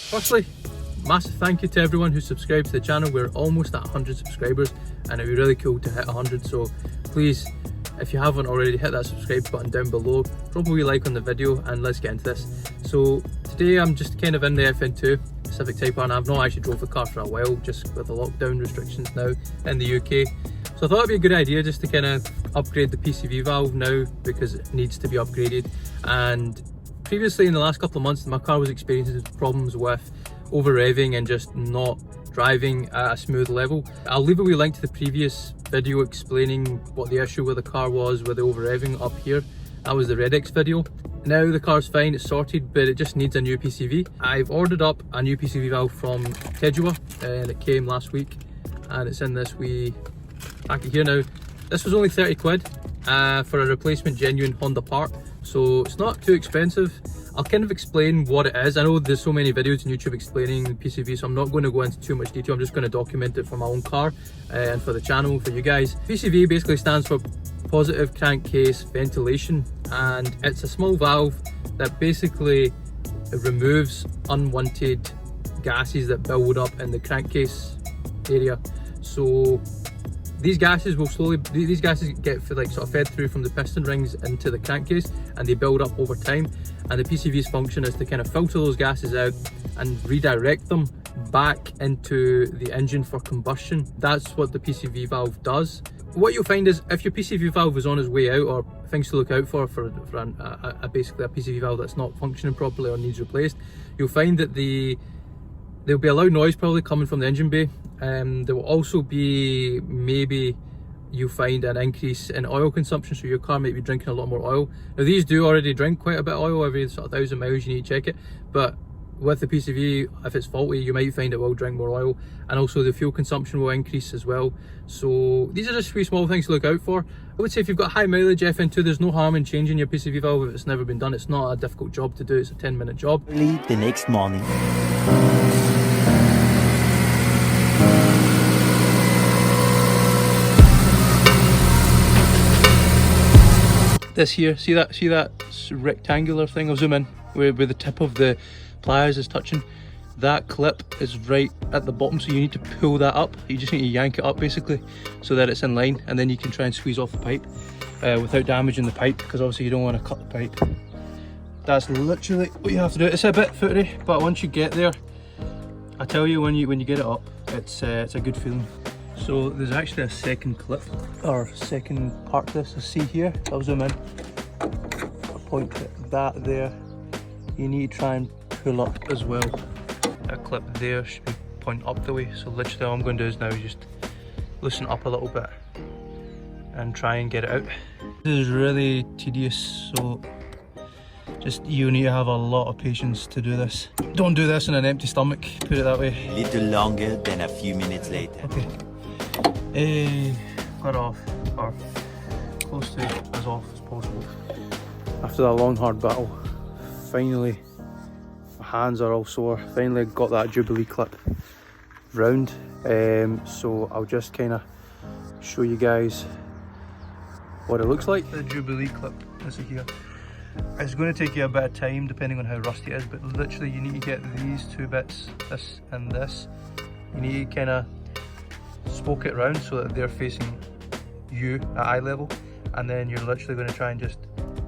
Firstly, massive thank you to everyone who subscribed to the channel. We're almost at 100 subscribers and it'd be really cool to hit 100, so please, if you haven't already, hit that subscribe button down below, drop a wee like on the video, and let's get into this. So today I'm just kind of in the FN2 CIVIC Type R, and I've not actually drove the car for a while just with the lockdown restrictions now in the UK. So I thought it'd be a good idea just to kind of upgrade the PCV valve now, because it needs to be upgraded. And previously in the last couple of months my car was experiencing problems with over revving and just not driving at a smooth level. I'll leave a wee link to the previous video explaining what the issue with the car was with the over revving up here. That was the Redx video. Now the car's fine, it's sorted, but it just needs a new PCV. I've ordered up a new PCV valve from Tejua and it came last week, and it's in this wee packet here. Now this was only 30 quid for a replacement genuine Honda part, so it's not too expensive. I'll kind of explain what it is. I know there's so many videos on YouTube explaining the PCV, so I'm not going to go into too much detail. I'm just going to document it for my own car and for the channel for you guys. PCV basically stands for positive crankcase ventilation, and it's a small valve that basically removes unwanted gases that build up in the crankcase area. So these gases get sort of fed through from the piston rings into the crankcase, and they build up over time, and the PCV's function is to kind of filter those gases out and redirect them back into the engine for combustion. That's what the PCV valve does. What you'll find is if your PCV valve is on its way out, or things to look out for basically a PCV valve that's not functioning properly or needs replaced, you'll find that there'll be a loud noise probably coming from the engine bay. There will also be, maybe you'll find an increase in oil consumption, so your car might be drinking a lot more oil. Now these do already drink quite a bit of oil. Every sort of 1,000 miles you need to check it, but with the PCV, if it's faulty, you might find it will drink more oil, and also the fuel consumption will increase as well. So these are just three small things to look out for. I would say if you've got high mileage FN2, there's no harm in changing your PCV valve if it's never been done. It's not a difficult job to do, it's a 10-minute job. Early the next morning. This here, see that rectangular thing? I'll zoom in, where the tip of the pliers is touching. That clip is right at the bottom, so you need to pull that up. You just need to yank it up basically so that it's in line, and then you can try and squeeze off the pipe without damaging the pipe, because obviously you don't want to cut the pipe. That's literally what you have to do. It's a bit footy, but once you get there, I tell you, when you get it up, it's a good feeling. So there's actually a second clip, or second part to this. So see here, I'll zoom in, I'll point to that there. You need to try and pull up as well. That clip there should be pointing up the way. So literally all I'm going to do is now just loosen up a little bit and try and get it out. This is really tedious, so you need to have a lot of patience to do this. Don't do this on an empty stomach, put it that way. A little longer than a few minutes later. Okay. Got off, or close to as off as possible. After that long hard battle, finally my hands are all sore. Finally got that Jubilee clip round, so I'll just kind of show you guys what it looks like. The Jubilee clip is here. It's going to take you a bit of time depending on how rusty it is, but literally you need to get these two bits, this and this. You need to kind of spoke it round so that they're facing you at eye level, and then you're literally going to try and just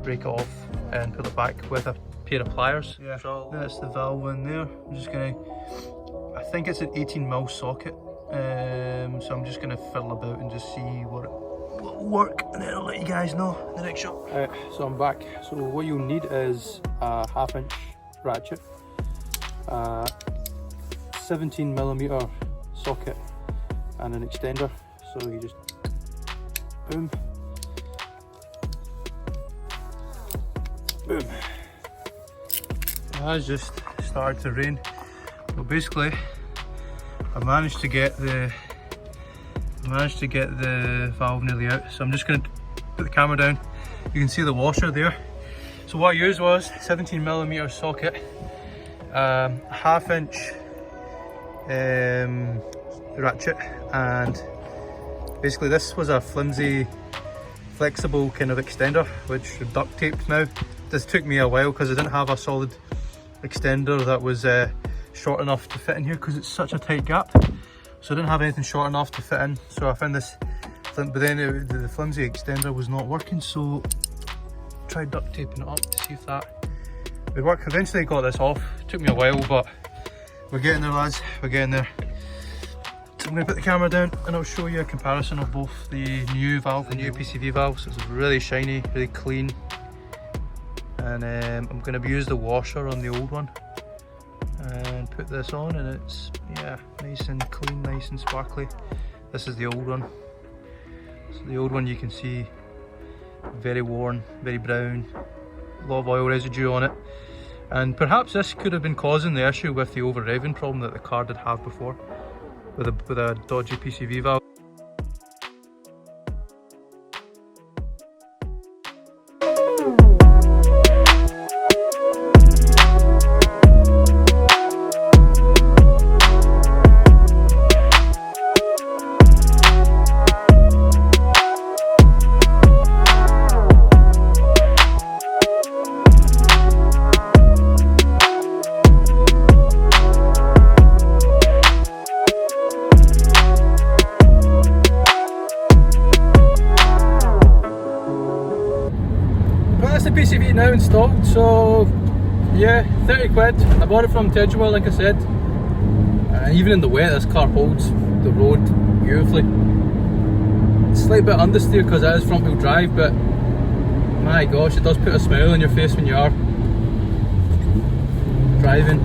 break it off and pull it back with a pair of pliers. Yeah, so that's the valve in there. I'm just going to, I think it's an 18mm socket, so I'm just going to fiddle about and just see what it will work, and then I'll let you guys know in the next shot. So I'm back. So what you'll need is a 1/2" ratchet, 17mm socket, and an extender. So you just boom, boom. It has just started to rain. So basically, I managed to get the valve nearly out. So I'm just going to put the camera down. You can see the washer there. So what I used was 17mm socket, 1/2 inch ratchet, and basically this was a flimsy, flexible kind of extender which duct taped now. This took me a while because I didn't have a solid extender that was short enough to fit in here because it's such a tight gap. So I didn't have anything short enough to fit in. So I found this, but then the flimsy extender was not working. So I tried duct taping it up to see if that would work. Eventually got this off. It took me a while, but we're getting there, lads. We're getting there. So I'm going to put the camera down and I'll show you a comparison of both the new valve, the new PCV valve. So it's really shiny, really clean. And I'm going to use the washer on the old one and put this on, and it's, yeah, nice and clean, nice and sparkly. This is the old one. So the old one, you can see very worn, very brown, a lot of oil residue on it. And perhaps this could have been causing the issue with the over revving problem that the car did have before with a dodgy PCV valve. PCV now installed, so yeah, 30 quid. I bought it from Tidgewell, like I said. Even in the wet, this car holds the road beautifully. It's a slight bit understeer because it is front wheel drive, but my gosh, it does put a smile on your face when you are driving.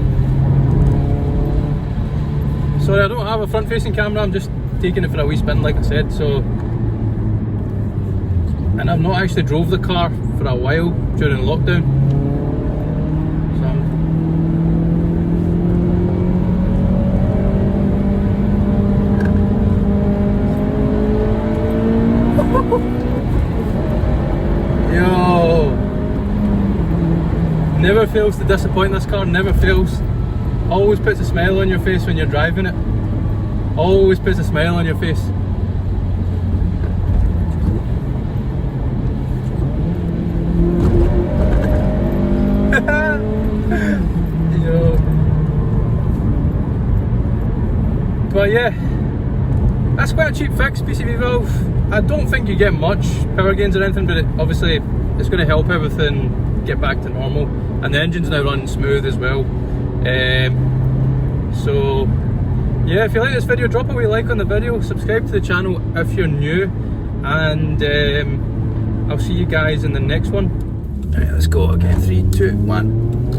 Sorry, I don't have a front facing camera, I'm just taking it for a wee spin, like I said. So, and I've not actually drove the car for a while during lockdown. So yo, never fails to disappoint, this car, never fails. Always puts a smile on your face when you're driving it. Always puts a smile on your face. Yo. But yeah, that's quite a cheap fix, PCV valve. I don't think you get much power gains or anything, but obviously it's going to help everything get back to normal, and the engine's now running smooth as well. So yeah, if you like this video, drop a wee like on the video, subscribe to the channel if you're new, and I'll see you guys in the next one. Right, let's go again. 3, 2, 1.